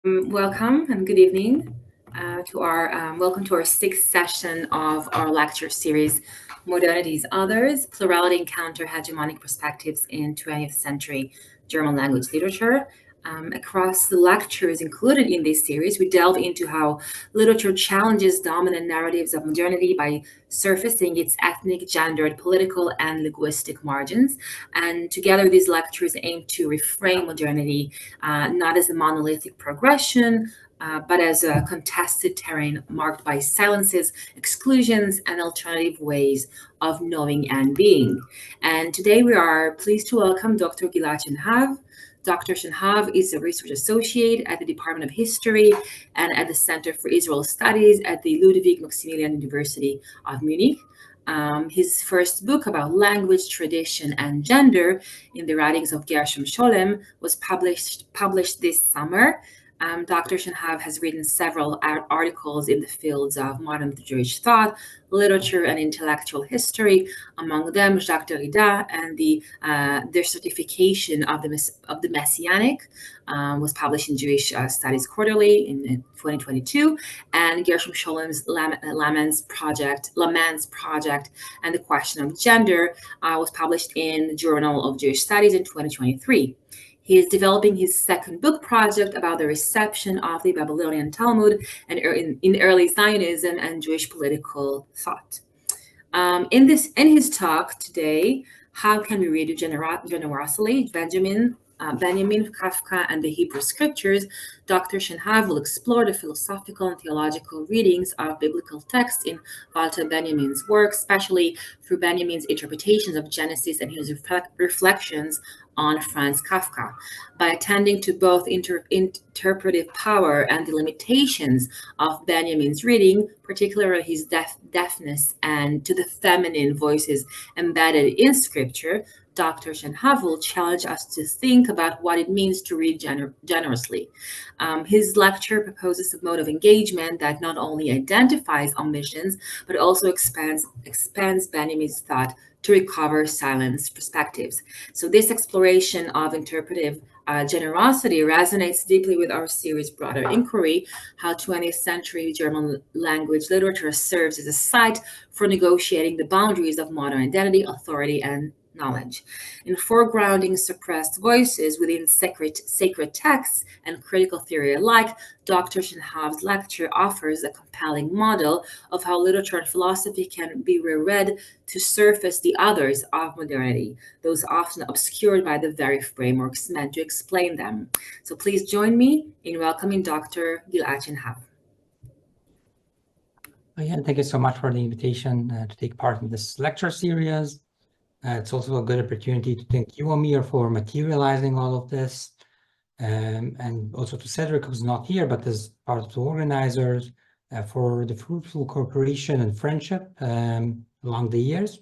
Welcome and good evening welcome to our sixth session of our lecture series, Modernity's Others, Plurality and Counter-Hegemonic Perspectives in 20th Century German Language Literature. Across the lectures included in this series, we delve into how literature challenges dominant narratives of modernity by surfacing its ethnic, gendered, political, and linguistic margins. And together, these lectures aim to reframe modernity not as a monolithic progression, but as a contested terrain marked by silences, exclusions, and alternative ways of knowing and being. And today we are pleased to welcome Dr. Ghilad Shenhav. Dr. Shenhav is a research associate at the Department of History and at the Center for Israel Studies at the Ludwig Maximilian University of Munich. His first book about language, tradition, and gender in the writings of Gershom Scholem was published this summer. Dr. Shenhav has written several articles in the fields of modern Jewish thought, literature, and intellectual history, among them Jacques Derrida and their certification of the Messianic was published in Jewish Studies Quarterly in 2022, and Gershom Scholem's Lamans Project, and the Question of Gender was published in the Journal of Jewish Studies in 2023. He is developing his second book project about the reception of the Babylonian Talmud and in early Zionism and Jewish political thought. In his talk today, How Can We Read Generouslly, Benjjamiin, Kafka, and the Hebrew Scriptures, Dr. Shenhav will explore the philosophical and theological readings of biblical texts in Walter Benjamin's work, especially through Benjamin's interpretations of Genesis and his reflections on Franz Kafka. By attending to both interpretive power and the limitations of Benjamin's reading, particularly his deafness, and to the feminine voices embedded in Scripture, Dr. Shenhav will challenge us to think about what it means to read generously. His lecture proposes a mode of engagement that not only identifies omissions, but also expands Benjamin's thought to recover silenced perspectives. So this exploration of interpretive generosity resonates deeply with our series' broader inquiry, how 20th century German language literature serves as a site for negotiating the boundaries of modern identity, authority, and knowledge. In foregrounding suppressed voices within sacred texts and critical theory alike, Dr. Shenhav's lecture offers a compelling model of how literature and philosophy can be reread to surface the others of modernity, those often obscured by the very frameworks meant to explain them. So please join me in welcoming Dr. Ghilad Shenhav. Thank you so much for the invitation to take part in this lecture series. It's also a good opportunity to thank you, Amir, for materializing all of this, and also to Cedric, who's not here, but as part of the organizers, for the fruitful cooperation and friendship along the years.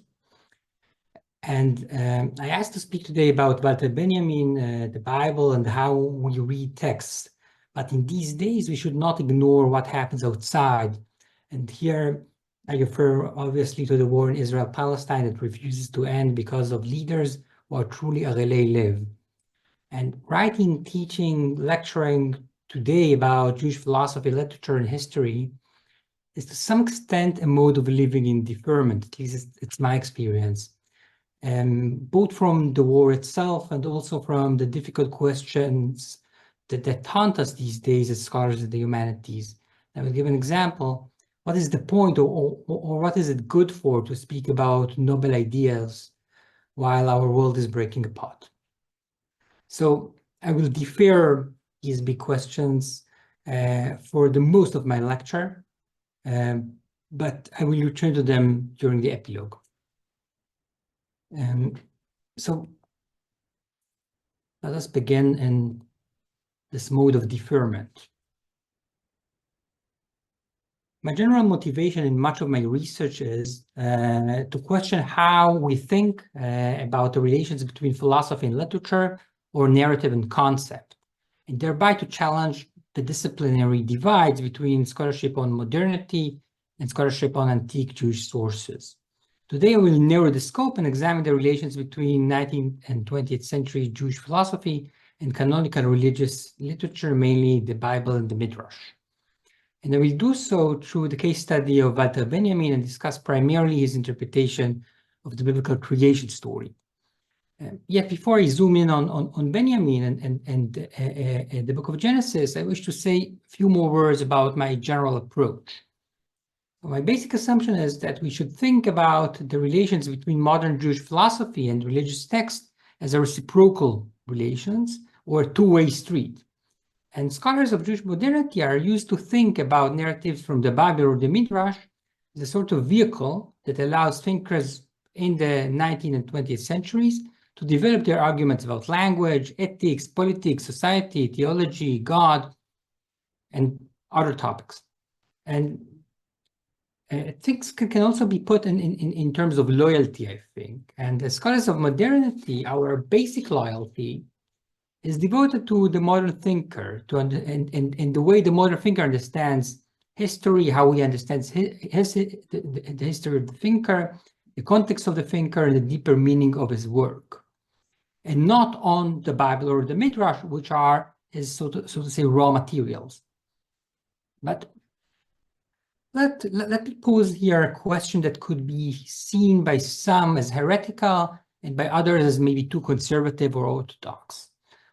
And I asked to speak today about Walter Benjamin, the Bible, and how we read texts. But in these days, we should not ignore what happens outside. And here, I refer obviously to the war in Israel-Palestine that refuses to end because of leaders who are truly a relay live. And writing, teaching, lecturing today about Jewish philosophy, literature, and history is to some extent a mode of living in deferment. At least it's my experience. Both from the war itself and also from the difficult questions that haunt us these days as scholars of the humanities. I will give an example. What is the point or what is it good for to speak about noble ideas while our world is breaking apart? So I will defer these big questions for the most of my lecture, but I will return to them during the epilogue. So let us begin in this mode of deferment. My general motivation in much of my research is to question how we think about the relations between philosophy and literature, or narrative and concept, and thereby to challenge the disciplinary divides between scholarship on modernity and scholarship on antique Jewish sources. Today, I will narrow the scope and examine the relations between 19th and 20th century Jewish philosophy and canonical religious literature, mainly the Bible and the Midrash. And I will do so through the case study of Walter Benjjamiin and discuss primarily his interpretation of the biblical creation story. Yet before I zoom in on Benjjamiin and the book of Genesis, I wish to say a few more words about my general approach. My basic assumption is that we should think about the relations between modern Jewish philosophy and religious text as a reciprocal relations or a two-way street. And scholars of Jewish modernity are used to think about narratives from the Bible or the Midrash as a sort of vehicle that allows thinkers in the 19th and 20th centuries to develop their arguments about language, ethics, politics, society, theology, God, and other topics. And things can also be put in terms of loyalty, I think. And as scholars of modernity, our basic loyalty is devoted to the modern thinker, and the way the modern thinker understands history, how he understands the history of the thinker, the context of the thinker, and the deeper meaning of his work, and not on the Bible or the Midrash, which are his, so to say, raw materials. But let me pose here a question that could be seen by some as heretical and by others as maybe too conservative or orthodox.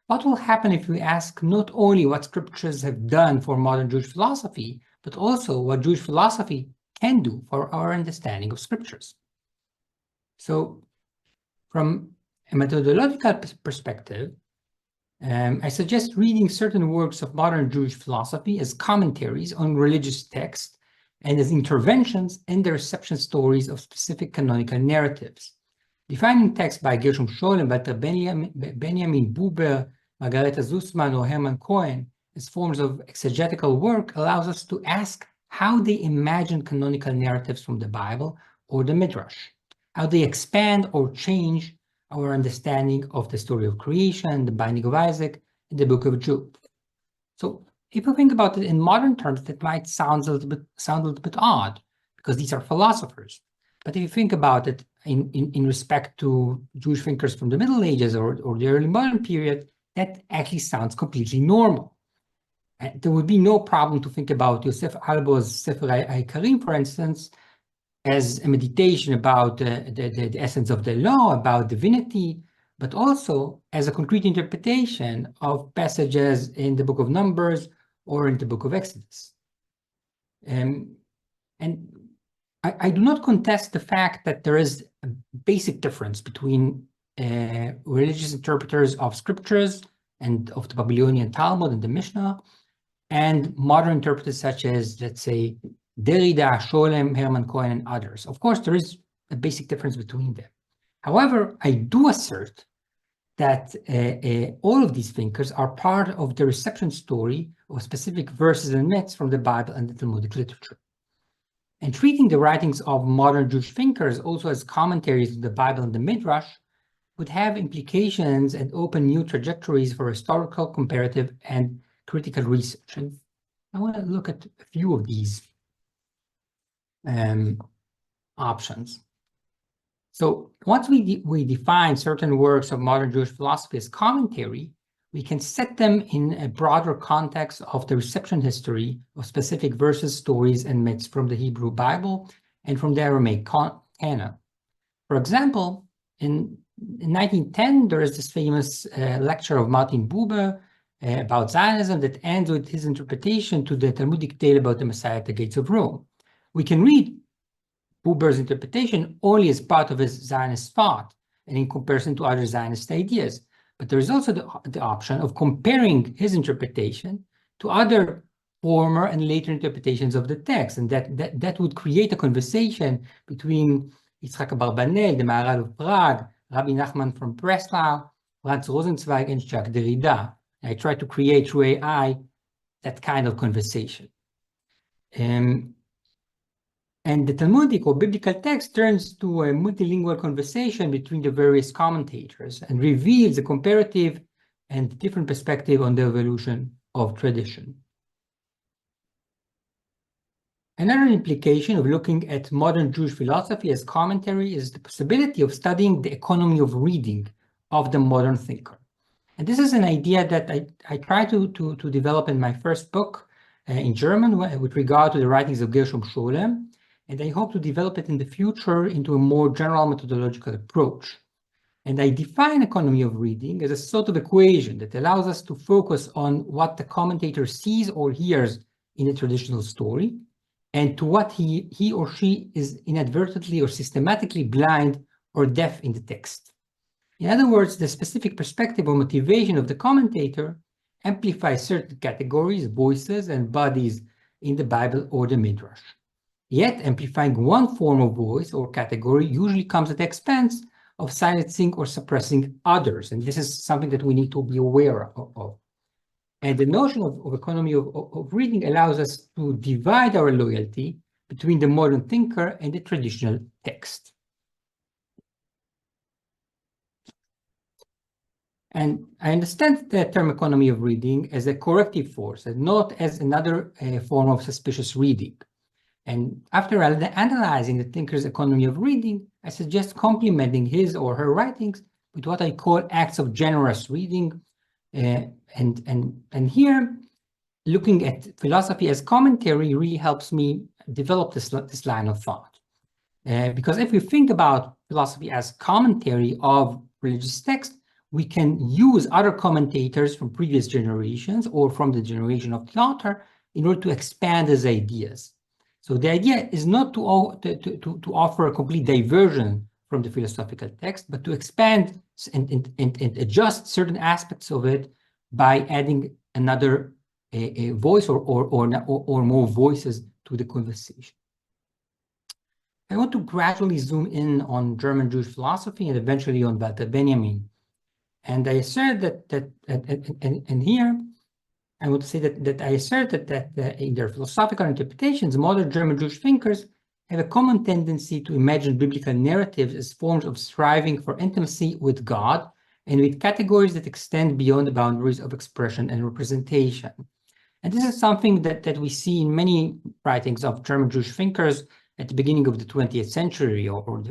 What will happen if we ask not only what scriptures have done for modern Jewish philosophy, but also what Jewish philosophy can do for our understanding of scriptures? So, from a methodological perspective, I suggest reading certain works of modern Jewish philosophy as commentaries on religious texts and as interventions in the reception stories of specific canonical narratives. Defining texts by Gershom Scholem, Walter Benjjamiin, Buber, Margareta Sussman, or Hermann Cohen as forms of exegetical work allows us to ask how they imagine canonical narratives from the Bible or the Midrash, how they expand or change our understanding of the story of creation, the binding of Isaac, and the book of Job. So if you think about it in modern terms, that might sound a little bit odd, because these are philosophers. But if you think about it in respect to Jewish thinkers from the Middle Ages or the early modern period, that actually sounds completely normal. And there would be no problem to think about Yosef Albo's Sefer HaIkarim, for instance, as a meditation about the essence of the law, about divinity, but also as a concrete interpretation of passages in the book of Numbers or in the book of Exodus. And I do not contest the fact that there is a basic difference between religious interpreters of scriptures and of the Babylonian Talmud and the Mishnah, and modern interpreters such as, let's say, Derrida, Scholem, Hermann Cohen, and others. Of course, there is a basic difference between them. However, I do assert that all of these thinkers are part of the reception story of specific verses and myths from the Bible and the Talmudic literature. And treating the writings of modern Jewish thinkers also as commentaries on the Bible and the Midrash would have implications and open new trajectories for historical, comparative, and critical research. And I want to look at a few of these options. So once we define certain works of modern Jewish philosophy as commentary, we can set them in a broader context of the reception history of specific verses, stories, and myths from the Hebrew Bible and from the Aramaic canon. For example, in 1910, there is this famous lecture of Martin Buber about Zionism that ends with his interpretation to the Talmudic tale about the Messiah at the gates of Rome. We can read Buber's interpretation only as part of his Zionist thought and in comparison to other Zionist ideas. But there is also the option of comparing his interpretation to other former and later interpretations of the text, and that would create a conversation between Yitzhak Abarbanel, the Maharal of Prague, Rabbi Nachman from Breslau, Franz Rosenzweig, and Jacques Derrida. I try to create through AI that kind of conversation. And the Talmudic or biblical text turns to a multilingual conversation between the various commentators and reveals a comparative and different perspective on the evolution of tradition. Another implication of looking at modern Jewish philosophy as commentary is the possibility of studying the economy of reading of the modern thinker. And this is an idea that I try to develop in my first book in German with regard to the writings of Gershom Scholem, and I hope to develop it in the future into a more general methodological approach. And I define economy of reading as a sort of equation that allows us to focus on what the commentator sees or hears in a traditional story, and to what he or she is inadvertently or systematically blind or deaf in the text. In other words, the specific perspective or motivation of the commentator amplifies certain categories, voices, and bodies in the Bible or the Midrash. Yet, amplifying one form of voice or category usually comes at the expense of silencing or suppressing others. And this is something that we need to be aware of. And the notion of economy of reading allows us to divide our loyalty between the modern thinker and the traditional text. And I understand the term economy of reading as a corrective force and not as another form of suspicious reading. And after analyzing the thinker's economy of reading, I suggest complementing his or her writings with what I call acts of generous reading. And here, looking at philosophy as commentary really helps me develop this line of thought. Because if we think about philosophy as commentary of religious text, we can use other commentators from previous generations or from the generation of the author in order to expand his ideas. So the idea is not to offer a complete diversion from the philosophical text, but to expand and adjust certain aspects of it by adding another a voice or more voices to the conversation. I want to gradually zoom in on German Jewish philosophy and eventually on Walter Benjamín. And I assert and here I would say that I assert that in their philosophical interpretations, modern German Jewish thinkers have a common tendency to imagine biblical narratives as forms of striving for intimacy with God and with categories that extend beyond the boundaries of expression and representation. And this is something that we see in many writings of German Jewish thinkers at the beginning of the 20th century, or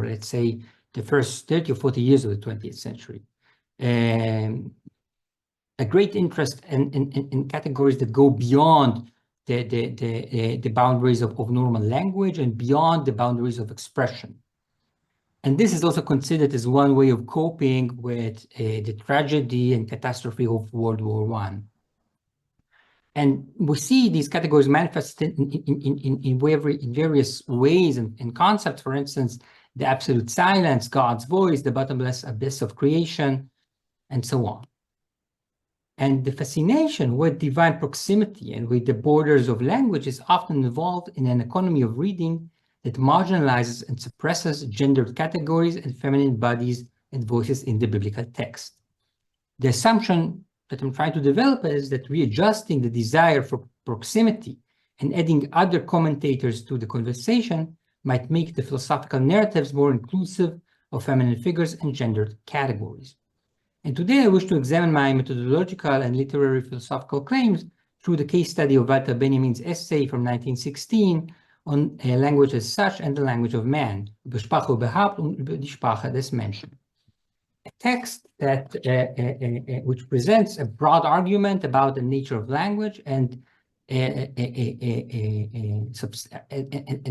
let's say the first 30 or 40 years of the 20th century. A great interest in categories that go beyond the boundaries of normal language and beyond the boundaries of expression. And this is also considered as one way of coping with the tragedy and catastrophe of World War I. And we see these categories manifested in various ways and concepts. For instance, the absolute silence, God's voice, the bottomless abyss of creation, and so on. And the fascination with divine proximity and with the borders of language is often involved in an economy of reading that marginalizes and suppresses gendered categories and feminine bodies and voices in the biblical text. The assumption that I'm trying to develop is that readjusting the desire for proximity and adding other commentators to the conversation might make the philosophical narratives more inclusive of feminine figures and gendered categories. And today I wish to examine my methodological and literary philosophical claims through the case study of Walter Benjamín's essay from 1916 on language as such and the language of man, über Sprache überhaupt und über die Sprache des Menschen. A text that which presents a broad argument about the nature of language and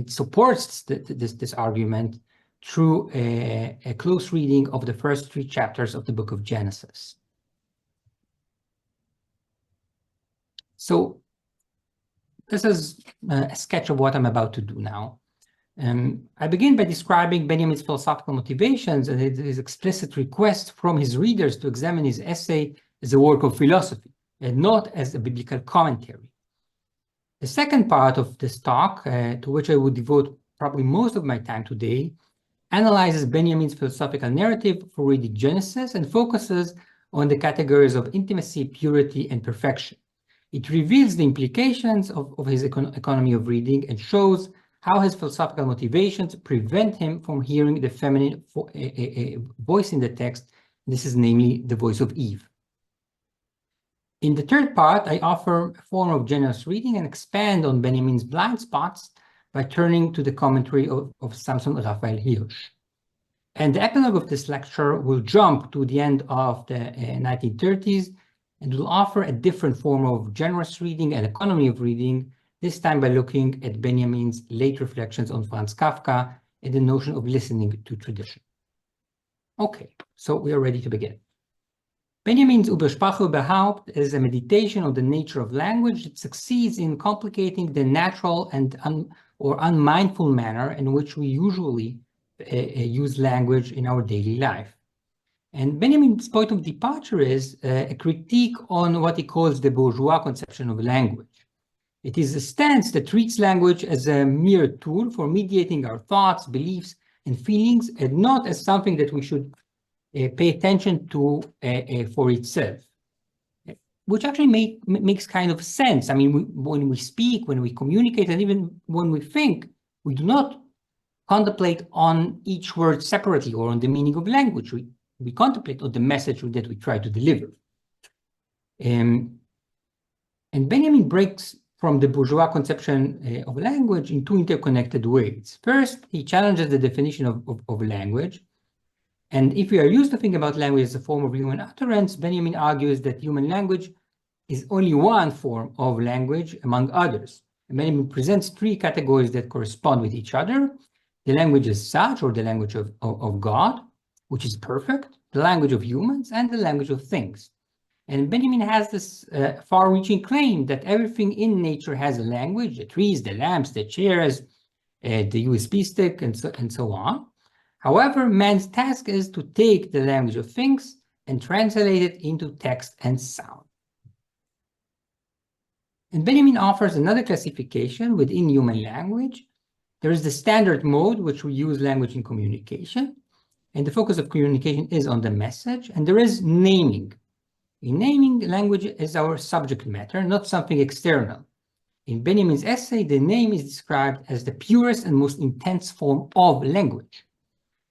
supports this argument through a close reading of the first 3 chapters of the book of Genesis. So this is a sketch of what I'm about to do now. I begin by describing Benjamin's philosophical motivations and his explicit request from his readers to examine his essay as a work of philosophy and not as a biblical commentary. The second part of this talk, to which I would devote probably most of my time today, analyzes Benjamin's philosophical narrative for reading Genesis and focuses on the categories of intimacy, purity, and perfection. It reveals the implications of his economy of reading and shows how his philosophical motivations prevent him from hearing the feminine voice in the text. This is namely the voice of Eve. In the third part, I offer a form of generous reading and expand on Benjamin's blind spots by turning to the commentary of Samson Raphael Hirsch. And the epilogue of this lecture will jump to the end of the 1930s and will offer a different form of generous reading and economy of reading, this time by looking at Benjamin's late reflections on Franz Kafka and the notion of listening to tradition. Okay, so we are ready to begin. Benjamin's Über Sprache überhaupt is a meditation on the nature of language that succeeds in complicating the natural and unmindful manner in which we usually use language in our daily life. And Benjamin's point of departure is a critique on what he calls the bourgeois conception of language. It is a stance that treats language as a mere tool for mediating our thoughts, beliefs, and feelings, and not as something that we should pay attention to for itself, which actually makes kind of sense. I mean, when we speak, when we communicate, and even when we think, we do not contemplate on each word separately or on the meaning of language. We contemplate on the message that we try to deliver. And Benjamin breaks from the bourgeois conception of language in two interconnected ways. First, he challenges the definition of language. And if we are used to think about language as a form of human utterance, Benjamin argues that human language is only one form of language among others. And Benjamin presents three categories that correspond with each other: the language as such, or the language of God, which is perfect, the language of humans, and the language of things. And Benjamin has this far-reaching claim that everything in nature has a language: the trees, the lamps, the chairs, the USB stick, and so on. However, man's task is to take the language of things and translate it into text and sound. And Benjamin offers another classification within human language. There is the standard mode, which we use language in communication, and the focus of communication is on the message. And there is naming. In naming, language is our subject matter, not something external. In Benjamin's essay, the name is described as the purest and most intense form of language.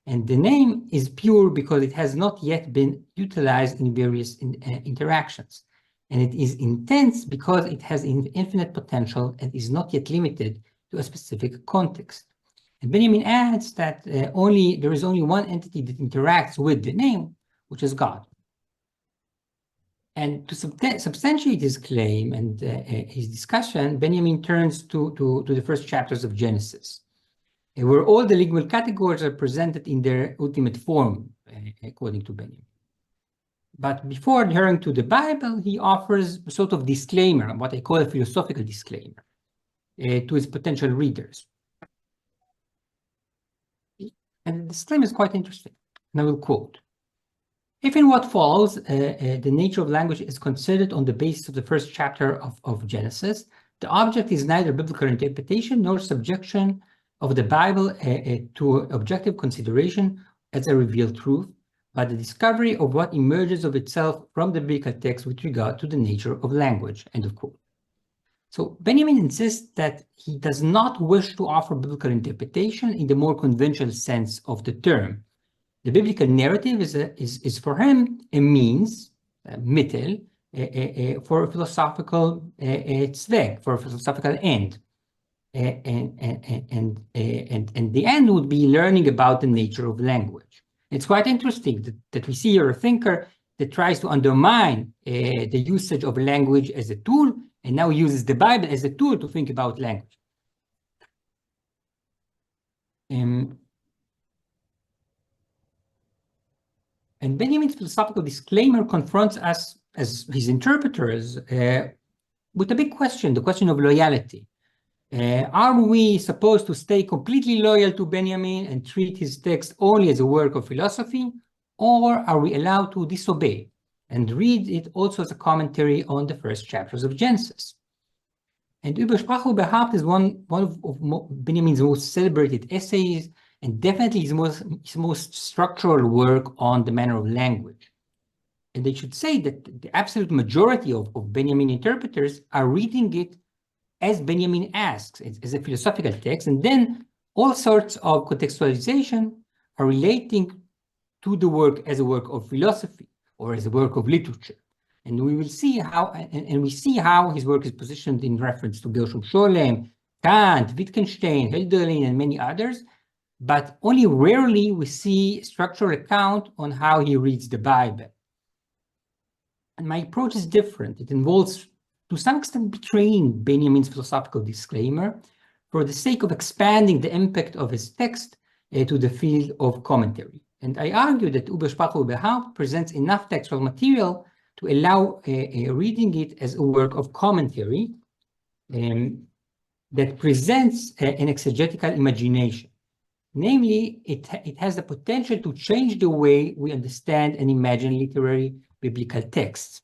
And the name is pure because it has not yet been utilized in various interactions. And it is intense because it has infinite potential and is not yet limited to a specific context. And Benjamin adds that there is only one entity that interacts with the name, which is God. And to substantiate his claim and his discussion, Benjamin turns to the first chapters of Genesis, where all the legal categories are presented in their ultimate form, according to Benjamin. But before adhering to the Bible, he offers a sort of disclaimer, what I call a philosophical disclaimer, to his potential readers. And the disclaimer is quite interesting, and I will quote: "If in what follows, the nature of language is considered on the basis of the first chapter of Genesis, the object is neither biblical interpretation nor subjection of the Bible to objective consideration as a revealed truth, but the discovery of what emerges of itself from the biblical text with regard to the nature of language." End of quote. So Benjamin insists that he does not wish to offer biblical interpretation in the more conventional sense of the term. The biblical narrative is for him a means, mittel, for a philosophical zweck, for a philosophical end. And the end would be learning about the nature of language. It's quite interesting that we see here a thinker that tries to undermine the usage of language as a tool, and now uses the Bible as a tool to think about language. And Benjamin's philosophical disclaimer confronts us as his interpreters with a big question, the question of loyalty. Are we supposed to stay completely loyal to Benjamin and treat his text only as a work of philosophy, or are we allowed to disobey and read it also as a commentary on the first chapters of Genesis? And Über Sprache überhaupt is one of Benjamin's most celebrated essays, and definitely his most structural work on the manner of language. And they should say that the absolute majority of Benjamin interpreters are reading it as Benjamin asks, as a philosophical text, and then all sorts of contextualization are relating to the work as a work of philosophy or as a work of literature. And we will see how, and we see how his work is positioned in reference to Gershom Scholem, Kant, Wittgenstein, Hölderlin, and many others. but only rarely we see structural account on how he reads the Bible. And my approach is different. It involves, to some extent, betraying Benjamin's philosophical disclaimer for the sake of expanding the impact of his text to the field of commentary. And I argue that Übersprache überhaupt presents enough textual material to allow reading it as a work of commentary that presents an exegetical imagination. Namely, it has the potential to change the way we understand and imagine literary biblical texts.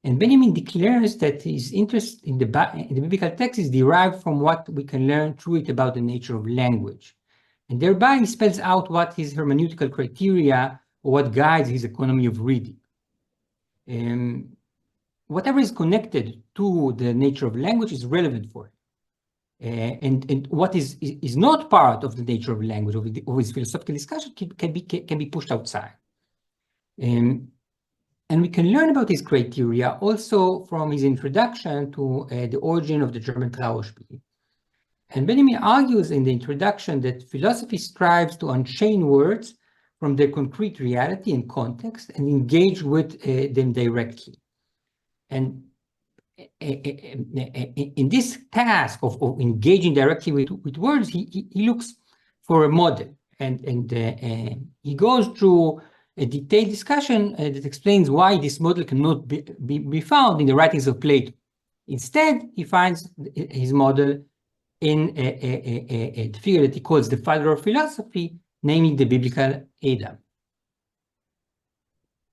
And Benjamin declares that his interest in the biblical text is derived from what we can learn through it about the nature of language. And thereby he spells out what his hermeneutical criteria or what guides his economy of reading. Whatever is connected to the nature of language is relevant for him. And what is not part of the nature of language, of his philosophical discussion, can be pushed outside. And we can learn about his criteria also from his introduction to the origin of the German Trauerspiel. And Benjamin argues in the introduction that philosophy strives to unchain words from their concrete reality and context and engage with them directly. And in this task of engaging directly with words, he looks for a model, and he goes through a detailed discussion that explains why this model cannot be found in the writings of Plato. Instead, he finds his model in a figure that he calls the father of philosophy, namely the biblical Adam.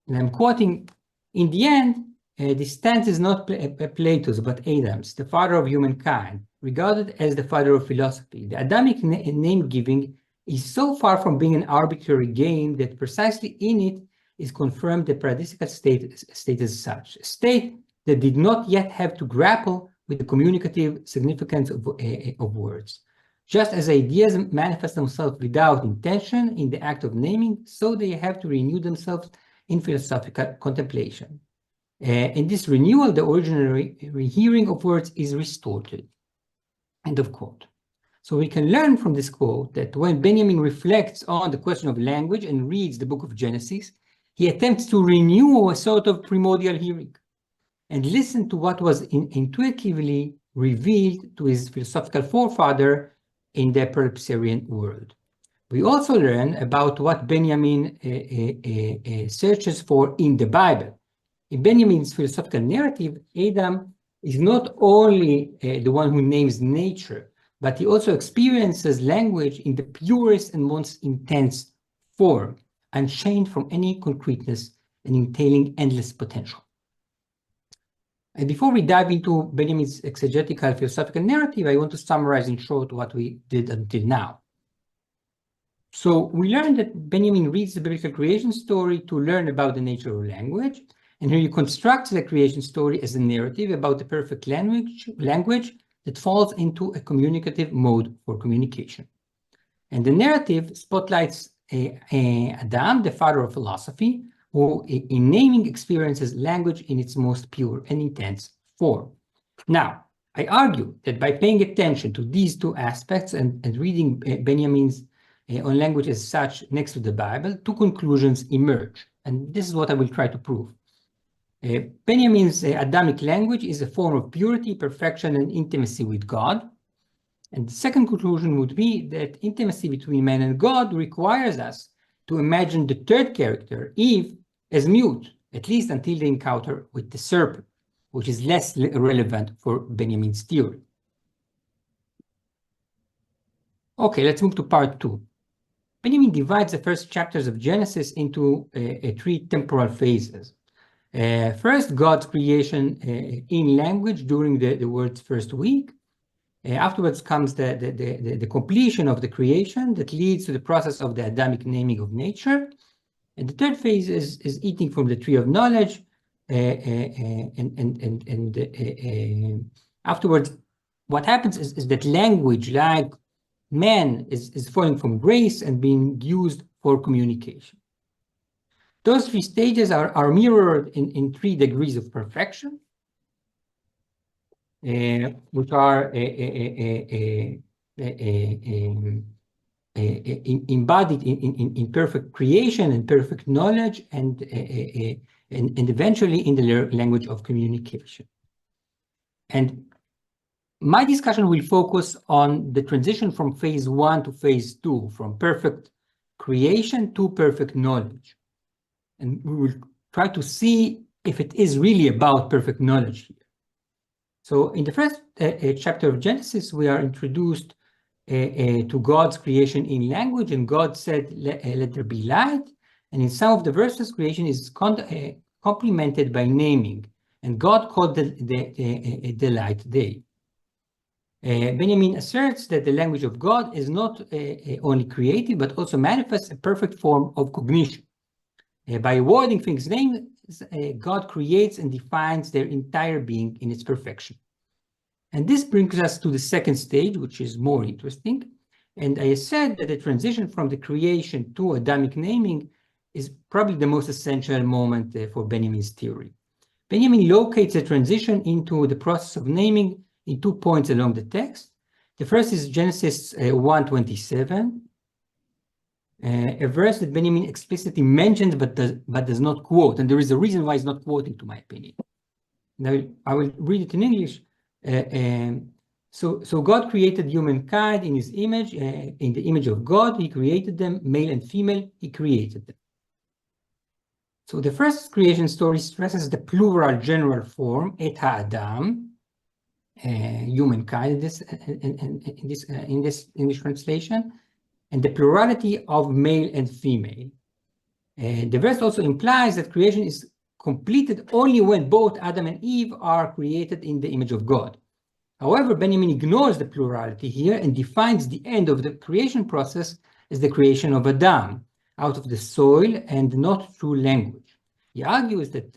And I'm quoting, "In the end, the stance is not Plato's, but Adam's, the father of humankind, regarded as the father of philosophy. The Adamic name-giving is so far from being an arbitrary game that precisely in it is confirmed the paradisical state as such, a state that did not yet have to grapple with the communicative significance of words. Just as ideas manifest themselves without intention in the act of naming, so they have to renew themselves in philosophical contemplation. In this renewal, the original hearing of words is restored." End of quote. So we can learn from this quote that when Benjamin reflects on the question of language and reads the book of Genesis, he attempts to renew a sort of primordial hearing and listen to what was intuitively revealed to his philosophical forefather in the Parapsarian world. We also learn about what Benjamin searches for in the Bible. In Benjamin's philosophical narrative, Adam is not only the one who names nature, but he also experiences language in the purest and most intense form, unchained from any concreteness and entailing endless potential. And before we dive into Benjamin's exegetical philosophical narrative, I want to summarize in short what we did until now. So we learned that Benjamin reads the biblical creation story to learn about the nature of language, and he reconstructs the creation story as a narrative about the perfect language that falls into a communicative mode for communication. And the narrative spotlights Adam, the father of philosophy, who in naming experiences language in its most pure and intense form. Now, I argue that by paying attention to these two aspects and reading Benjamin's on language as such next to the Bible, two conclusions emerge. And this is what I will try to prove. Benjamin's Adamic language is a form of purity, perfection, and intimacy with God. And the second conclusion would be that intimacy between man and God requires us to imagine the third character, Eve, as mute, at least until the encounter with the serpent, which is less relevant for Benjamin's theory. Okay, let's move to part 2. Benjamin divides the first chapters of Genesis into 3 temporal phases. First, God's creation in language during the word's first week. Afterwards comes the completion of the creation that leads to the process of the Adamic naming of nature. And the third phase is eating from the tree of knowledge. Afterwards, what happens is that language, like man, is falling from grace and being used for communication. Those 3 stages are mirrored in 3 degrees of perfection, which are embodied in perfect creation and perfect knowledge, and eventually in the language of communication. And my discussion will focus on the transition from phase 1 to phase 2, from perfect creation to perfect knowledge. And we will try to see if it is really about perfect knowledge here. So in the first chapter of Genesis, we are introduced to God's creation in language, and God said, let there be light. And in some of the verses, creation is complemented by naming, and God called the light day. Benjjamiin asserts that the language of God is not only creative, but also manifests a perfect form of cognition. By awarding things names, God creates and defines their entire being in its perfection. And this brings us to the second stage, which is more interesting. And I said that the transition from the creation to Adamic naming is probably the most essential moment for Benjjamiin's theory. Benjjamiin locates the transition into the process of naming in 2 points along the text. The first is Genesis 1:27, a verse that Benjjamiin explicitly mentions but does not quote. And there is a reason why he's not quoting, to my opinion. Now, I will read it in English. So God created humankind in his image. In the image of God, he created them, male and female, he created them. So the first creation story stresses the plural general form, et ha'adam, humankind in this English translation, and the plurality of male and female. The verse also implies that creation is completed only when both Adam and Eve are created in the image of God. However, Benjjamiin ignores the plurality here and defines the end of the creation process as the creation of Adam out of the soil and not through language. He argues that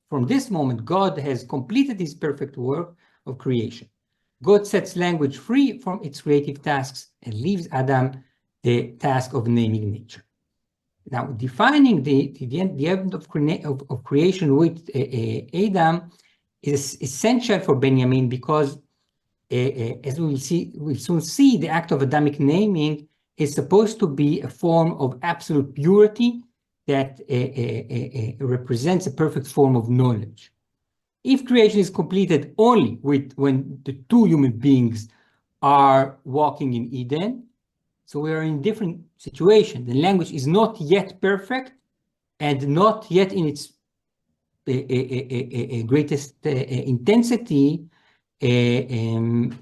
from this moment, God has completed his perfect work of creation. God sets language free from its creative tasks and leaves Adam the task of naming nature. Now, defining the end of creation with Adam is essential for Benjjamiin because, as we'll soon see, the act of Adamic naming is supposed to be a form of absolute purity that represents a perfect form of knowledge. If creation is completed only when the two human beings are walking in Eden, so we are in a different situation. The language is not yet perfect and not yet in its greatest intensity when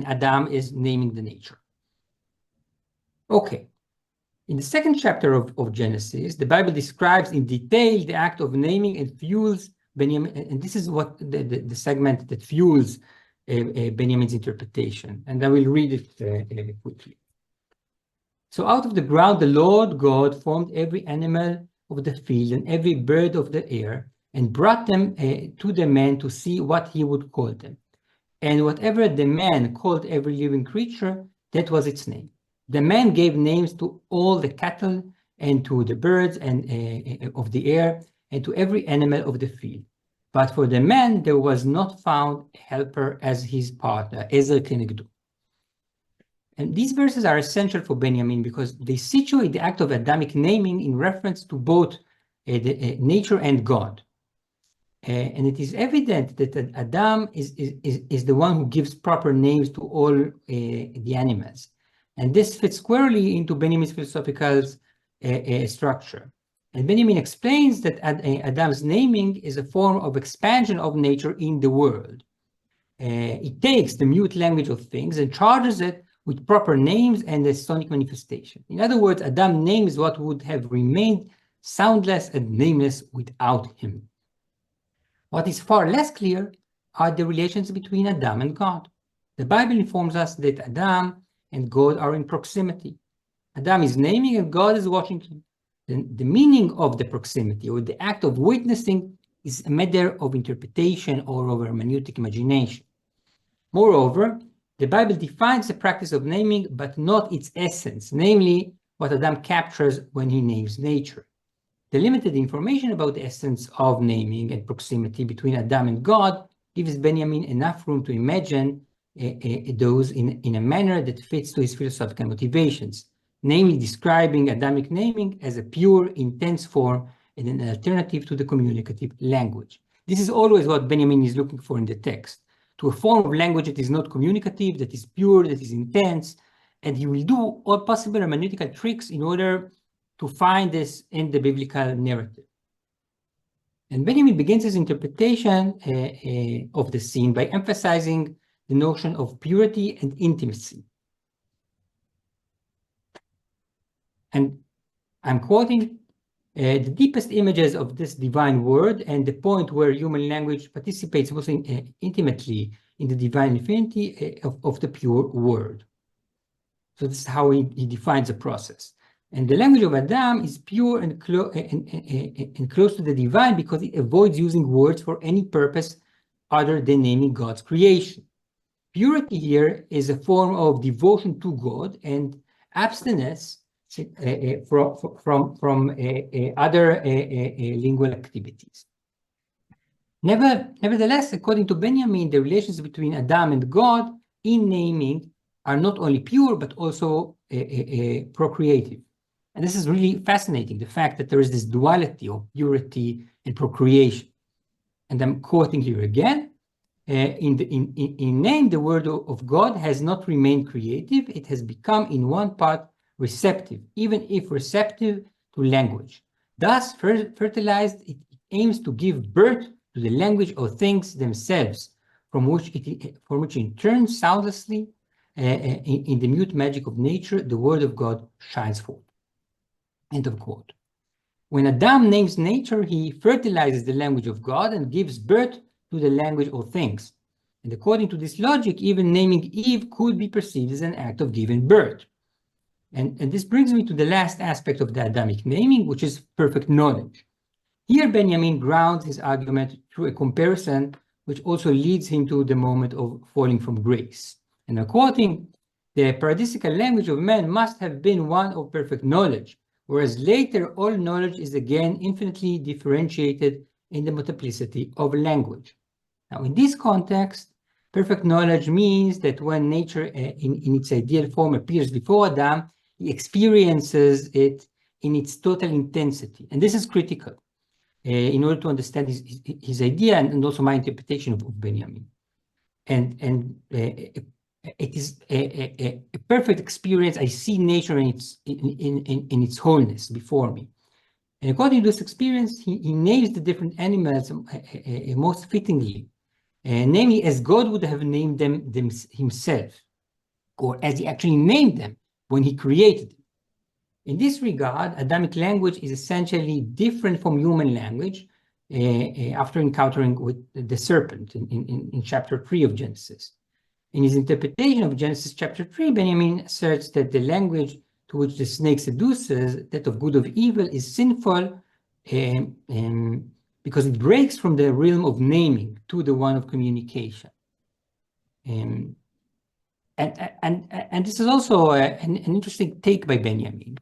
Adam is naming the nature. Okay. In the second chapter of Genesis, the Bible describes in detail the act of naming and fuels Benjjamiin, and this is what the segment that fuels Benjjamiin's interpretation. And I will read it quickly. So out of the ground, the Lord God formed every animal of the field and every bird of the air and brought them to the man to see what he would call them. And whatever the man called every living creature, that was its name. The man gave names to all the cattle and to the birds and of the air and to every animal of the field. But for the man, there was not found a helper as his partner, Ezer Kenegdo. And these verses are essential for Benjjamiin because they situate the act of Adamic naming in reference to both nature and God. And it is evident that Adam is the one who gives proper names to all the animals. And this fits squarely into Benjjamiin's philosophical structure. And Benjjamiin explains that Adam's naming is a form of expansion of nature in the world. It takes the mute language of things and charges it with proper names and a sonic manifestation. In other words, Adam names what would have remained soundless and nameless without him. What is far less clear are the relations between Adam and God. The Bible informs us that Adam and God are in proximity. Adam is naming and God is watching him. The meaning of the proximity or the act of witnessing is a matter of interpretation or of hermeneutic imagination. Moreover, the Bible defines the practice of naming, but not its essence, namely what Adam captures when he names nature. The limited information about the essence of naming and proximity between Adam and God gives Benjjamiin enough room to imagine those in a manner that fits to his philosophical motivations, namely describing Adamic naming as a pure, intense form and an alternative to the communicative language. This is always what Benjamín is looking for in the text, to a form of language that is not communicative, that is pure, that is intense, and he will do all possible hermeneutical tricks in order to find this in the biblical narrative. And Benjamín begins his interpretation of the scene by emphasizing the notion of purity and intimacy. And I'm quoting, the deepest images of this divine word and the point where human language participates most intimately in the divine infinity of the pure word. So this is how he defines the process. And the language of Adam is pure and close to the divine because it avoids using words for any purpose other than naming God's creation. Purity here is a form of devotion to God and abstinence from other lingual activities. Nevertheless, according to Benjamín, the relations between Adam and God in naming are not only pure, but also procreative. And this is really fascinating, the fact that there is this duality of purity and procreation. And I'm quoting here again, in name, the word of God has not remained creative, it has become in one part receptive, even if receptive to language. Thus, fertilized, it aims to give birth to the language of things themselves, from which in turn, soundlessly, in the mute magic of nature, the word of God shines forth. End of quote. When Adam names nature, he fertilizes the language of God and gives birth to the language of things. And according to this logic, even naming Eve could be perceived as an act of giving birth. And this brings me to the last aspect of the Adamic naming, which is perfect knowledge. Here, Benjamín grounds his argument through a comparison, which also leads him to the moment of falling from grace. And I'm quoting, the paradisical language of man must have been one of perfect knowledge, whereas later all knowledge is again infinitely differentiated in the multiplicity of language. Now, in this context, perfect knowledge means that when nature in its ideal form appears before Adam, he experiences it in its total intensity. And this is critical in order to understand his idea and also my interpretation of Benjamín. And it is a perfect experience. I see nature in its wholeness before me. And according to this experience, he names the different animals most fittingly, namely as God would have named them himself, or as he actually named them when he created them. In this regard, Adamic language is essentially different from human language after encountering with the serpent in chapter 3 of Genesis. In his interpretation of Genesis chapter 3, Benjamín asserts that the language to which the snake seduces, that of good of evil, is sinful because it breaks from the realm of naming to the one of communication. And this is also an interesting take by Benjamín.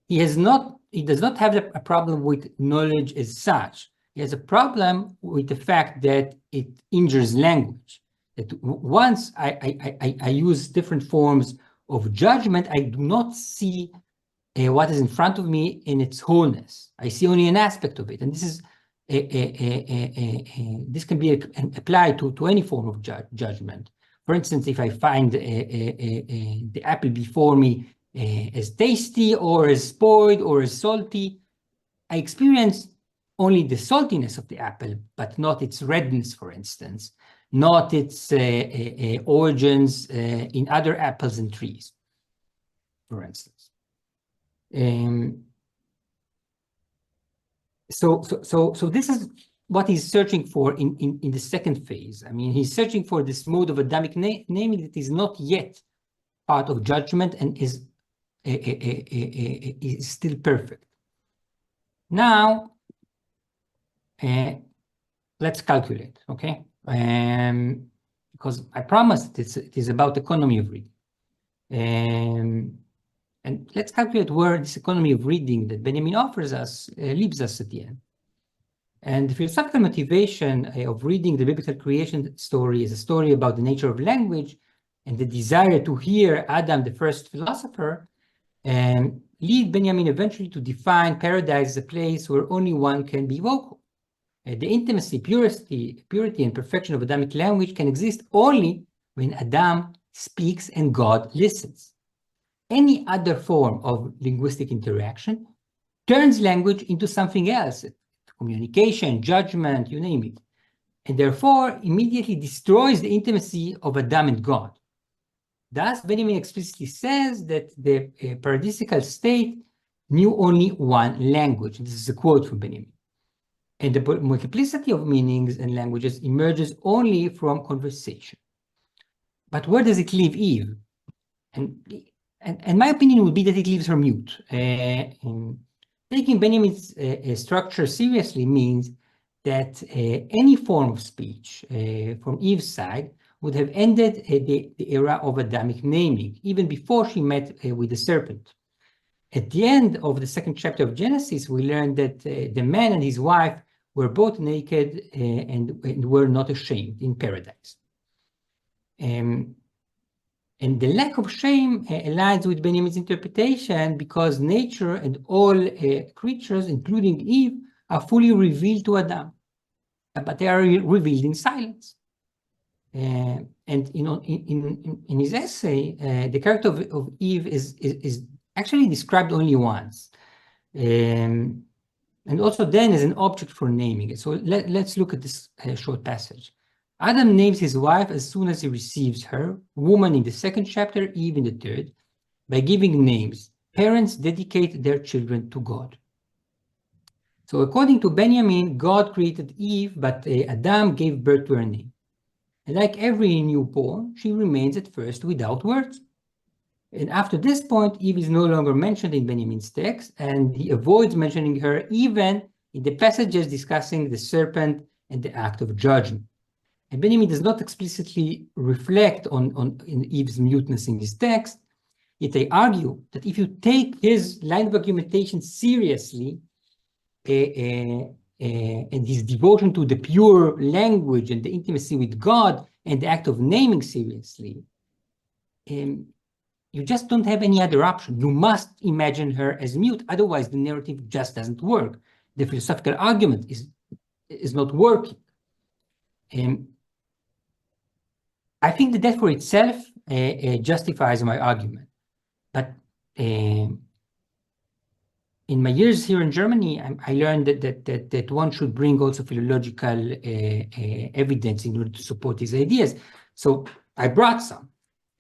He does not have a problem with knowledge as such. He has a problem with the fact that it injures language. That once I use different forms of judgment, I do not see what is in front of me in its wholeness. I see only an aspect of it, and this is this can be applied to any form of judgment. For instance, if I find the apple before me as tasty or as spoiled or as salty, I experience only the saltiness of the apple, but not its redness, for instance, not its origins in other apples and trees, for instance. So this is what he's searching for in the second phase. I mean, he's searching for this mode of Adamic naming that is not yet part of judgment and is still perfect. Now, let's calculate, okay? Because I promised it is about economy of reading. And let's calculate where this economy of reading that Benjamín offers us leaves us at the end. And the philosophical motivation of reading the biblical creation story is a story about the nature of language and the desire to hear Adam, the first philosopher, lead Benjamín eventually to define paradise as a place where only one can be vocal. The intimacy, purity, and perfection of Adamic language can exist only when Adam speaks and God listens. Any other form of linguistic interaction turns language into something else, communication, judgment, you name it, and therefore immediately destroys the intimacy of Adam and God. Thus, Benjamín explicitly says that the paradisical state knew only one language. This is a quote from Benjamín. And the multiplicity of meanings and languages emerges only from conversation. But where does it leave Eve? And my opinion would be that it leaves her mute. Taking Benjamin's structure seriously means that any form of speech from Eve's side would have ended the era of Adamic naming, even before she met with the serpent. At the end of the second chapter of Genesis, we learned that the man and his wife were both naked and were not ashamed in paradise. And the lack of shame aligns with Benjamin's interpretation because nature and all creatures, including Eve, are fully revealed to Adam, but they are revealed in silence. And in his essay, the character of Eve is actually described only once, and also then as an object for naming it. So let's look at this short passage. Adam names his wife as soon as he receives her, woman in the second chapter, Eve in the third, by giving names. Parents dedicate their children to God. So according to Benjamín, God created Eve, but Adam gave birth to her name. And like every newborn, she remains at first without words. And after this point, Eve is no longer mentioned in Benjamín's text, and he avoids mentioning her even in the passages discussing the serpent and the act of judgment. And Benjamín does not explicitly reflect on Eve's muteness in his text, yet I argue that if you take his line of argumentation seriously, and his devotion to the pure language and the intimacy with God and the act of naming seriously, you just don't have any other option. You must imagine her as mute, otherwise the narrative just doesn't work. The philosophical argument is not working. I think that for itself justifies my argument. But in my years here in Germany, I learned that one should bring also philological evidence in order to support these ideas. So I brought some.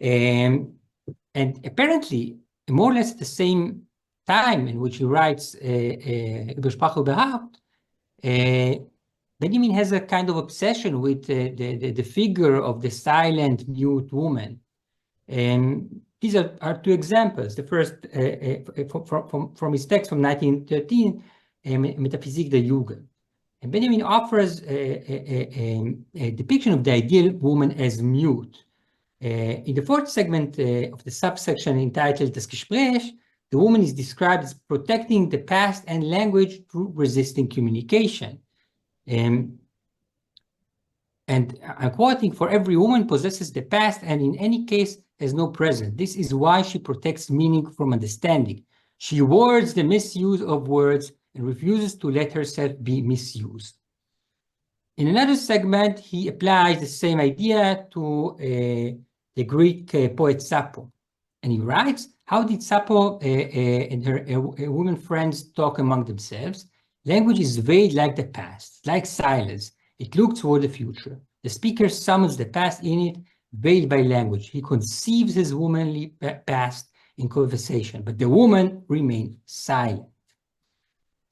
And apparently, more or less at the same time in which he writes Über Sprache überhaupt, Benjamín has a kind of obsession with the figure of the silent, mute woman. These are two examples. The first from his text from 1913, Metaphysique der Jugend. And Benjamín offers a depiction of the ideal woman as mute. In the fourth segment of the subsection entitled Das Gespräch, the woman is described as protecting the past and language through resisting communication. And I'm quoting, "For every woman possesses the past and in any case has no present. This is why she protects meaning from understanding. She wards the misuse of words and refuses to let herself be misused." In another segment, he applies the same idea to the Greek poet Sappho. And he writes, "How did Sappho and her women friends talk among themselves? Language is veiled like the past, like silence. It looks toward the future. The speaker summons the past in it, veiled by language. He conceives his womanly past in conversation, but the woman remains silent."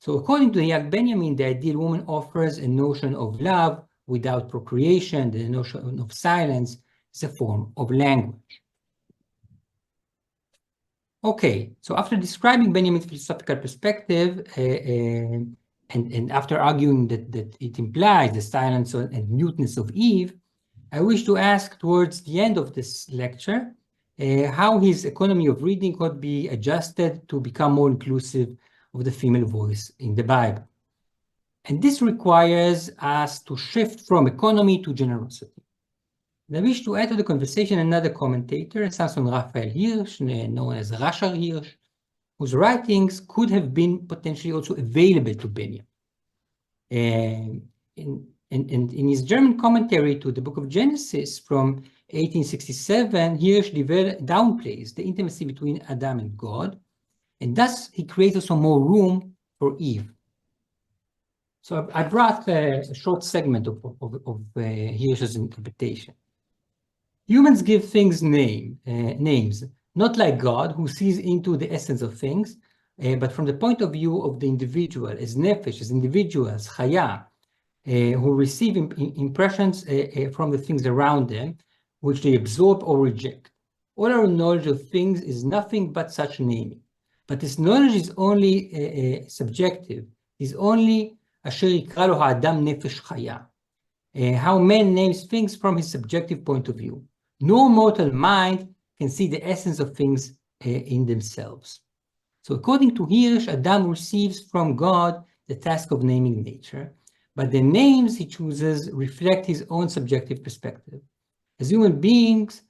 So according to the young Benjamín, the ideal woman offers a notion of love without procreation. The notion of silence is a form of language. Okay, so after describing Benjamín's philosophical perspective, and after arguing that it implies the silence and muteness of Eve, I wish to ask towards the end of this lecture how his economy of reading could be adjusted to become more inclusive of the female voice in the Bible. And this requires us to shift from economy to generosity. And I wish to add to the conversation another commentator, Samson Raphael Hirsch, known as Rasher Hirsch, whose writings could have been potentially also available to Benjamin. In his German commentary to the book of Genesis from 1867, Hirsch downplays the intimacy between Adam and God, and thus he creates also more room for Eve. So I brought a short segment of Hirsch's interpretation. Humans give things names, not like God, who sees into the essence of things, but from the point of view of the individual, as nefesh, as individuals, chaya, who receive impressions from the things around them, which they absorb or reject. All our knowledge of things is nothing but such naming. But this knowledge is only subjective, is only asher yikra lo ha'adam nefesh chaya, how man names things from his subjective point of view. No mortal mind can see the essence of things in themselves. So according to Hirsch, Adam receives from God the task of naming nature, but the names he chooses reflect his own subjective perspective. As human beings,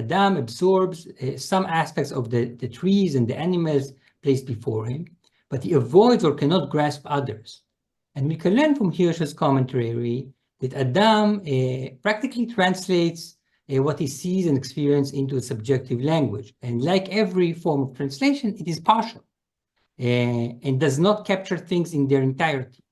Adam absorbs some aspects of the trees and the animals placed before him, but he avoids or cannot grasp others. And we can learn from Hirsch's commentary that Adam practically translates what he sees and experiences into a subjective language. And like every form of translation, it is partial and does not capture things in their entirety.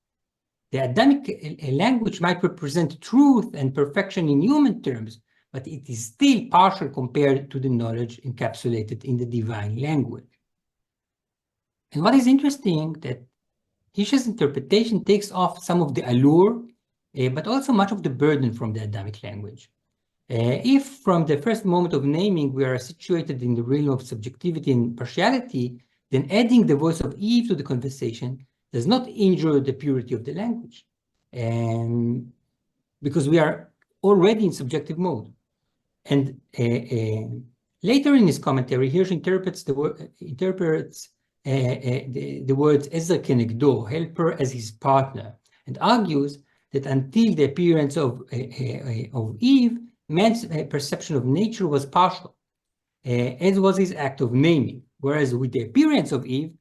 The Adamic language might represent truth and perfection in human terms, but it is still partial compared to the knowledge encapsulated in the divine language. And what is interesting that Hirsch's interpretation takes off some of the allure, but also much of the burden from the Adamic language. If from the first moment of naming we are situated in the realm of subjectivity and partiality, then adding the voice of Eve to the conversation does not injure the purity of the language, because we are already in subjective mode. And later in his commentary, Hirsch interprets the words Ezer kenegdo, helper as his partner, and argues that until the appearance of Eve, man's perception of nature was partial, as was his act of naming, whereas with the appearance of Eve,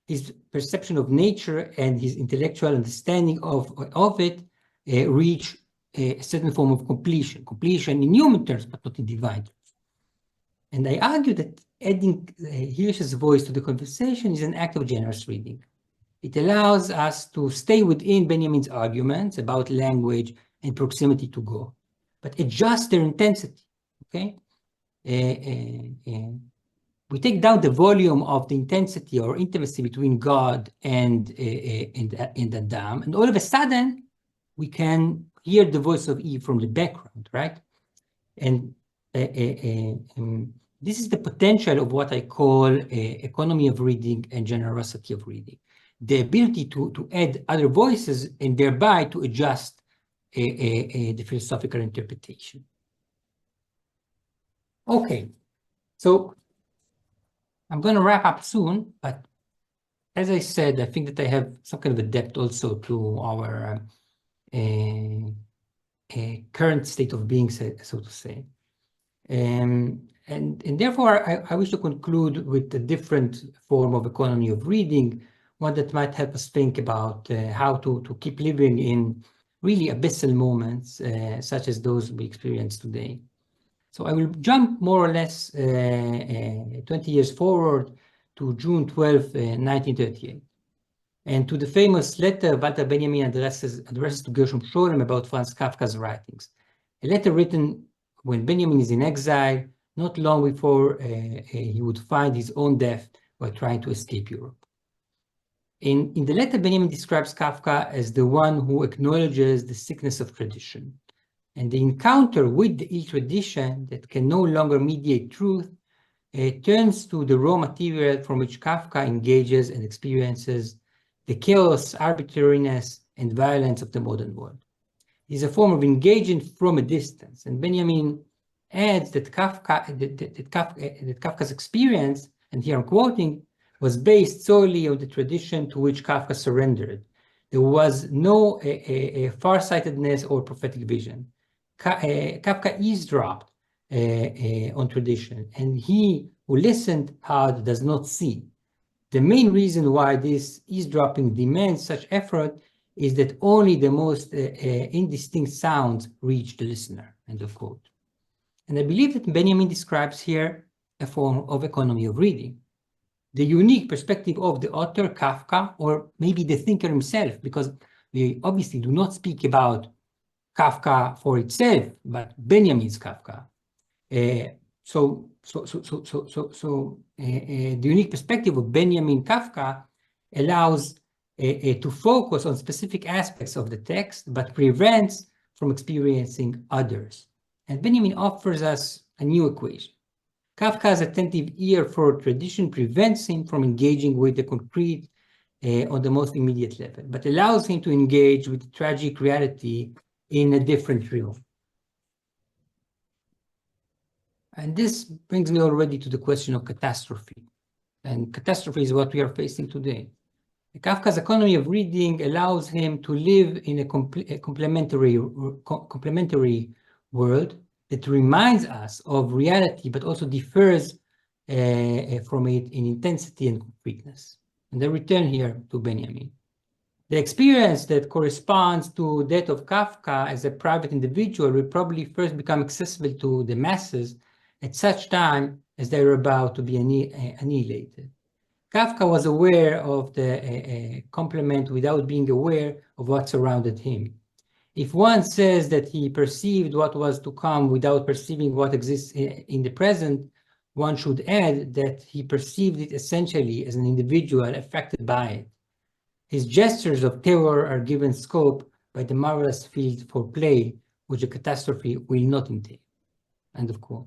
his perception of nature and his intellectual understanding of it reach a certain form of completion in human terms, but not in divine terms. And I argue that adding Hirsch's voice to the conversation is an act of generous reading. It allows us to stay within Benjamin's arguments about language and proximity to God, but adjust their intensity, okay? We take down the volume of the intensity or intimacy between God and Adam, and all of a sudden, we can hear the voice of Eve from the background, right? And this is the potential of what I call economy of reading and generosity of reading. The ability to add other voices and thereby to adjust the philosophical interpretation. Okay, so I'm going to wrap up soon, but as I said, I think that I have some kind of a depth also to our current state of being, so to say. And therefore, I wish to conclude with a different form of economy of reading, one that might help us think about how to keep living in really abyssal moments, such as those we experience today. So I will jump more or less 20 years forward to June 12, 1938, and to the famous letter Walter Benjamin addresses to Gershom Scholem about Franz Kafka's writings. A letter written when Benjamin is in exile, not long before he would find his own death while trying to escape Europe. In the letter, Benjamin describes Kafka as the one who acknowledges the sickness of tradition. And the encounter with the ill tradition that can no longer mediate truth turns to the raw material from which Kafka engages and experiences the chaos, arbitrariness, and violence of the modern world. It is a form of engaging from a distance. And Benjamin adds that Kafka's experience, and here I'm quoting, was based solely on the tradition to which Kafka surrendered, There was no farsightedness or prophetic vision. Kafka eavesdropped on tradition, and he who listened hard does not see. The main reason why this eavesdropping demands such effort is that only the most indistinct sounds reach the listener, end of quote. And I believe that Benjjamiin describes here a form of economy of reading. The unique perspective of the author, Kafka, or maybe the thinker himself, because we obviously do not speak about Kafka for itself, but Benjamin's Kafka. The unique perspective of Benjamin Kafka allows to focus on specific aspects of the text, but prevents from experiencing others. And Benjamiin offers us a new equation. Kafka's attentive ear for tradition prevents him from engaging with the concrete on the most immediate level, but allows him to engage with tragic reality in a different realm. And this brings me already to the question of catastrophe. And catastrophe is what we are facing today. Kafka's economy of reading allows him to live in a complementary world that reminds us of reality, but also differs from it in intensity and concreteness. And I return here to Benjamiin. The experience that corresponds to that of Kafka as a private individual will probably first become accessible to the masses at such time as they are about to be annihilated. Kafka was aware of the complement without being aware of what surrounded him. If one says that he perceived what was to come without perceiving what exists in the present, one should add that he perceived it essentially as an individual affected by it. His gestures of terror are given scope by the marvelous field for play, which a catastrophe will not entail. End of quote.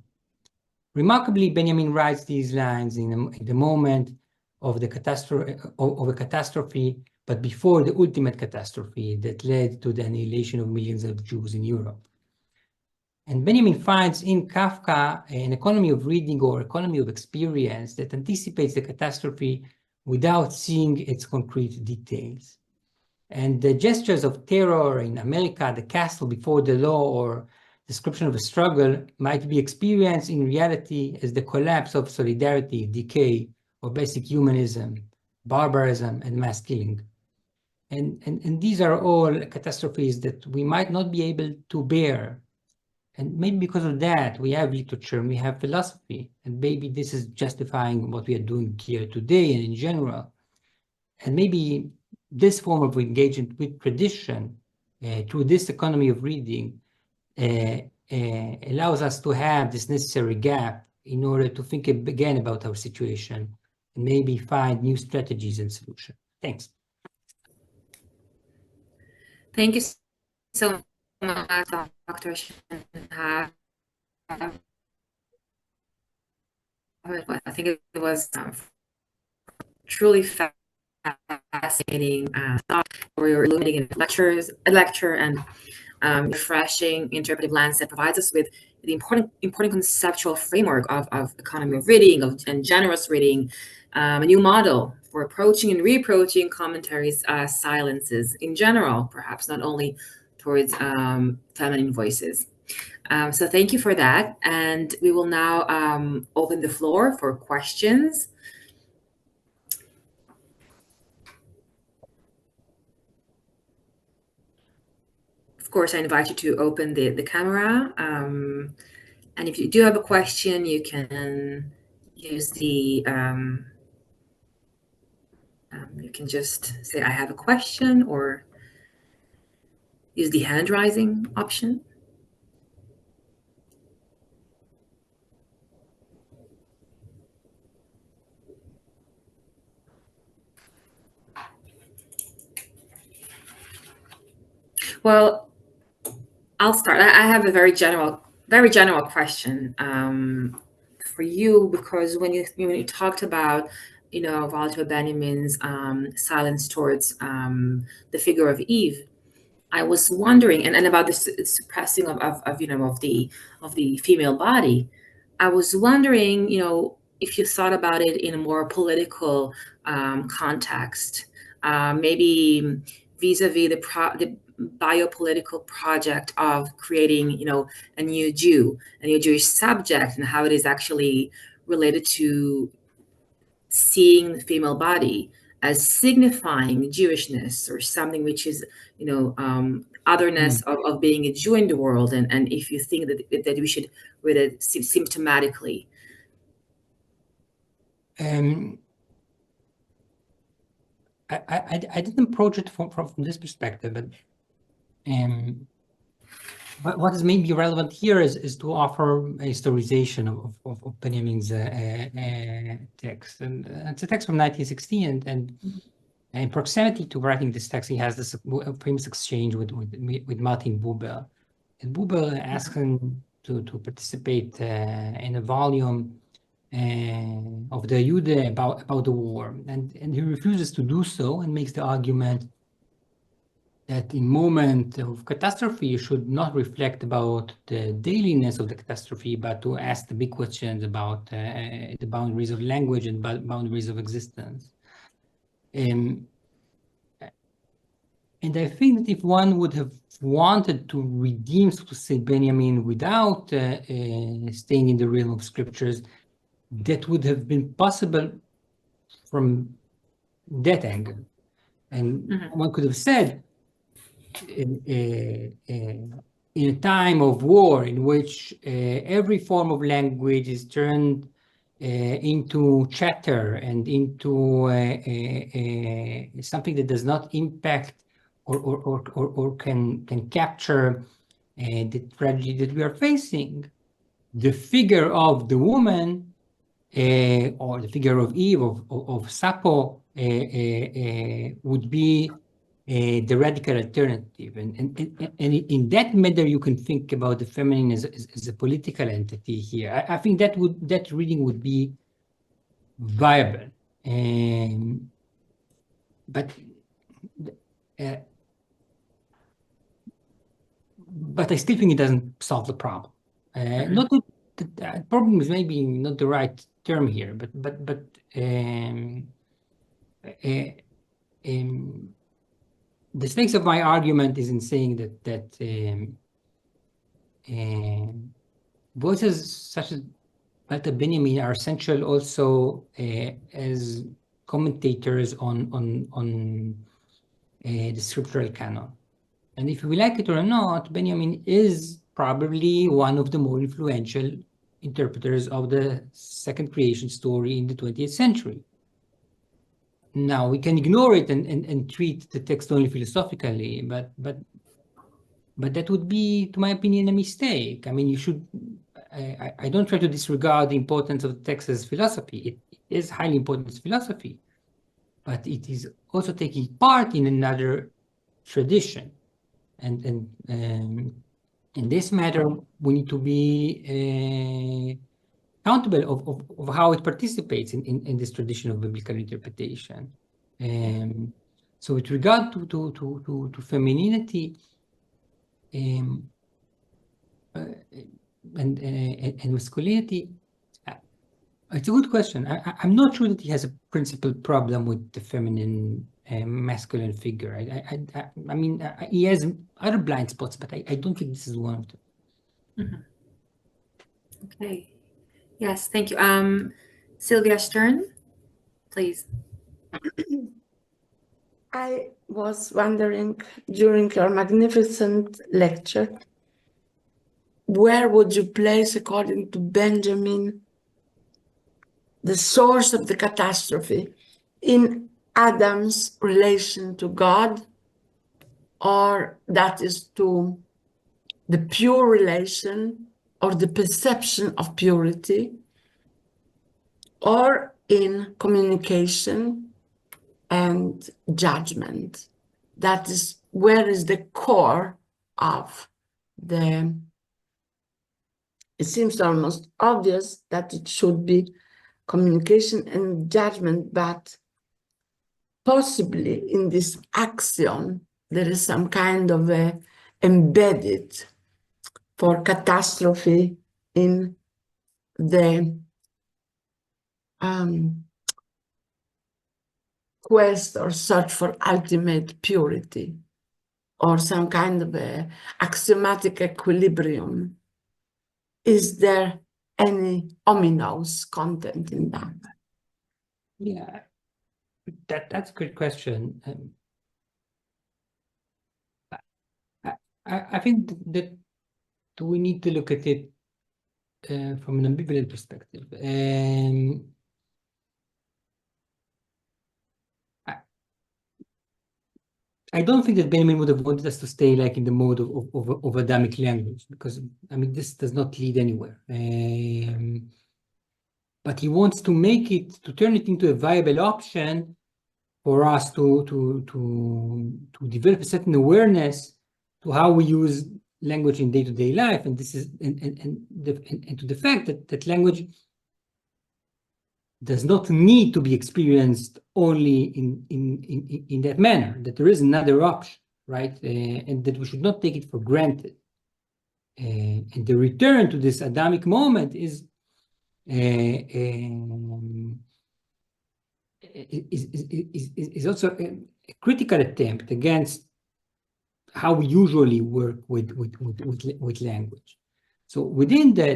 Remarkably, Benjamiin writes these lines in the moment of a catastrophe, but before the ultimate catastrophe that led to the annihilation of millions of Jews in Europe. And Benjamiin finds in Kafka an economy of reading or economy of experience that anticipates the catastrophe without seeing its concrete details. And the gestures of terror in America, the castle before the law, or description of a struggle might be experienced in reality as the collapse of solidarity, decay, or basic humanism, barbarism, and mass killing. And these are all catastrophes that we might not be able to bear. And maybe because of that, we have literature, we have philosophy, and maybe this is justifying what we are doing here today and in general. And maybe this form of engagement with tradition through this economy of reading allows us to have this necessary gap in order to think again about our situation and maybe find new strategies and solutions. Thanks. Thank you so much, Dr. Shenhav. I think it was truly fascinating thought where you're illuminating a lecture and refreshing interpretive lens that provides us with the important conceptual framework of economy of reading and generous reading, a new model for approaching and reapproaching commentaries, silences in general, perhaps not only towards feminine voices. So thank you for that. And we will now open the floor for questions. Of course, I invite you to open the camera. And if you do have a question, you can use the, you can just say, I have a question, or use the hand raising option. Well, I'll start. I have a very general question for you, because when you talked about, Walter Benjamin's silence towards the figure of Eve, I was wondering, and about the suppressing of the female body. I was wondering, if you thought about it in a more political context, maybe vis-a-vis the biopolitical project of creating, a new Jew, a new Jewish subject, and how it is actually related to seeing the female body as signifying Jewishness or something which is, otherness of being a Jew in the world, and if you think that we should read it symptomatically. I didn't approach it from this perspective, but what is maybe relevant here is to offer a historization of Benjamin's text, and it's a text from 1916, and in proximity to writing this text, he has this famous exchange with Martin Buber, and Buber asks him to participate in a volume of the Jude about the war, and he refuses to do so and makes the argument that in moment of catastrophe you should not reflect about the dailiness of the catastrophe, but to ask the big questions about the boundaries of language and boundaries of existence. And I think that if one would have wanted to redeem, so to say, Benjamin without staying in the realm of scriptures, that would have been possible from that angle. And one could have said, in a time of war in which every form of language is turned into chatter and into something that does not impact or can capture the tragedy that we are facing, the figure of the woman or the figure of Eve, of Sappho, would be the radical alternative. And in that matter, you can think about the feminine as a political entity here. I think that reading would be viable. But I still think it doesn't solve the problem. Not that the problem is maybe not the right term here, but the stakes of my argument is in saying that voices such as Walter Benjamin are essential also as commentators on the scriptural canon. And if we like it or not, Benjamin is probably one of the more influential interpreters of the second creation story in the 20th century. Now, we can ignore it and treat the text only philosophically, but that would be, to my opinion, a mistake. I mean, you should, I don't try to disregard the importance of the text as philosophy. It is highly important as philosophy, but it is also taking part in another tradition. And in this matter, we need to be accountable of how it participates in this tradition of biblical interpretation. So with regard to femininity and masculinity, it's a good question. I'm not sure that he has a principal problem with the feminine masculine figure. I mean, he has other blind spots, but I don't think this is one of them. Okay. Yes, thank you. Sylvia Stern, please. I was wondering, during your magnificent lecture, where would you place, according to Benjamin, the source of the catastrophe in Adam's relation to God, or that is to the pure relation or the perception of purity, or in communication and judgment? That is, where is the core of the, it seems almost obvious that it should be communication and judgment, but possibly in this axiom, there is some kind of a embedded for catastrophe in the quest or search for ultimate purity or some kind of a axiomatic equilibrium? Is there any ominous content in that? Yeah, that's a good question. I think that we need to look at it from an ambivalent perspective. I don't think that Benjjamiin would have wanted us to stay like in the mode of Adamic language, because I mean this does not lead anywhere. But he wants to make it, to turn it into a viable option for us to develop a certain awareness to how we use language in day-to-day life, and this is and to the fact that language does not need to be experienced only in that manner, that there is another option, right? And that we should not take it for granted. And the return to this Adamic moment is also a critical attempt against how we usually work with language. So within the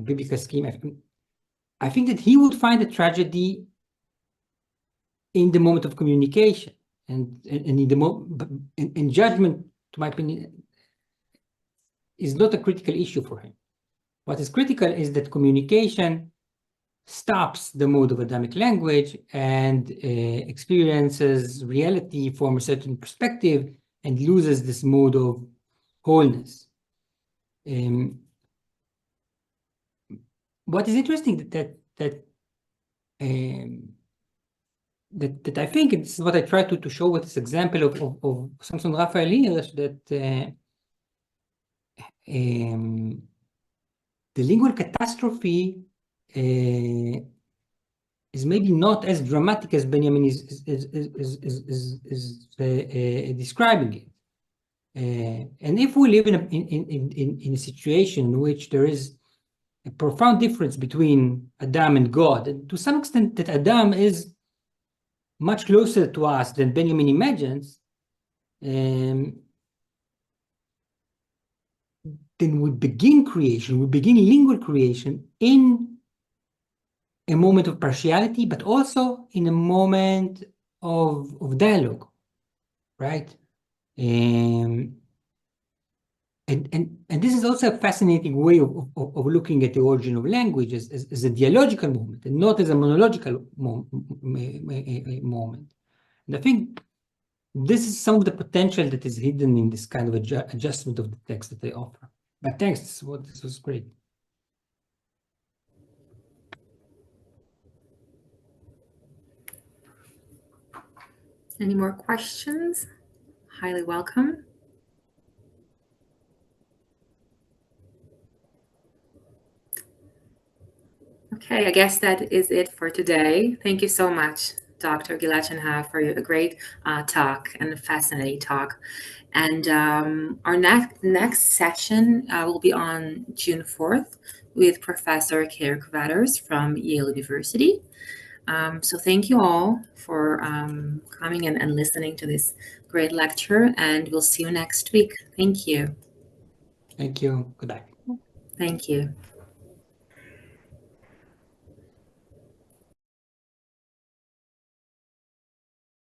biblical scheme, I think that he would find a tragedy in the moment of communication, and in the in judgment, to my opinion, is not a critical issue for him. What is critical is that communication stops the mode of Adamic language and experiences reality from a certain perspective and loses this mode of wholeness. What is interesting that I think, and this is what I try to show with this example of Samson Raphael Hirsch, that the lingual catastrophe is maybe not as dramatic as Benjjamiin is describing it. And if we live in a situation in which there is a profound difference between Adam and God, and to some extent that Adam is much closer to us than Benjjamiin imagines, then we begin creation, we begin lingual creation in a moment of partiality, but also in a moment of dialogue, right? And this is also a fascinating way of looking at the origin of language as a dialogical moment and not as a monological moment. And I think this is some of the potential that is hidden in this kind of adjustment of the text that they offer. But thanks, this was great. Any more questions? Highly welcome. Okay, I guess that is it for today. Thank you so much, Dr. Ghilad Shenhav, for a great talk and a fascinating talk. And our next session will be on June 4th with Professor Kirk Vatters from Yale University. So thank you all for coming and listening to this great lecture, and we'll see you next week. Thank you. Thank you. Good night. Thank you.